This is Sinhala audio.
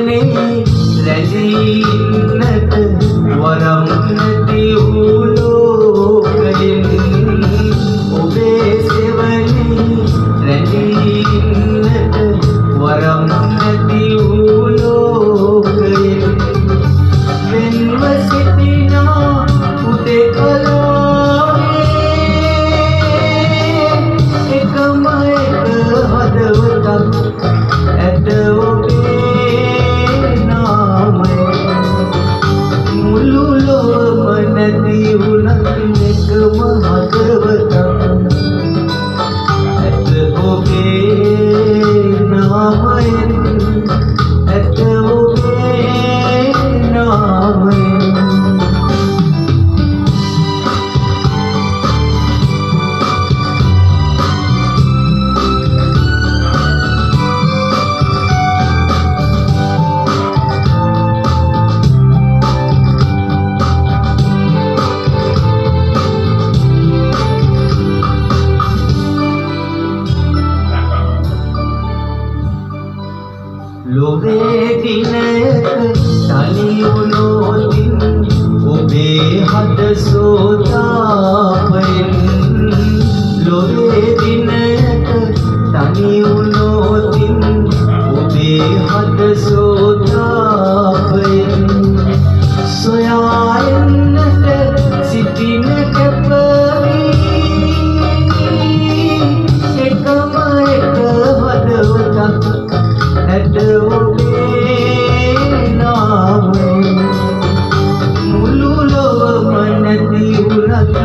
සෙවනේ රැඳීන්නට වරම් නැති වූ ලෝකයෙන් ඔබේ සෙවනේ රැඳීන්නට වරම් නැති වූ ලෝකයෙන් වෙන්ව සිටිනා උදෙකලාවේ එකම එක හදවතක් ඇත ඔබේ නාමය මුළු ලොවම නැති වුණත් එකම හදවතක් ඇත ඔබේ නාමයෙන් ඇත ඔබේ නාමයෙන් ලොවේ දිනයක තනි වුණොතින් ඔබේ හද සෝතාපයෙන් ලොවේ දිනයක තනි වුණොතින් ඔබේ හද සෝතාපයෙන් සොයා එන්නට සිටින කැපවී එකම එක හදවතක් ඇත ඔබේ නාමයෙන් මුළු ලොවම නැති වුණත්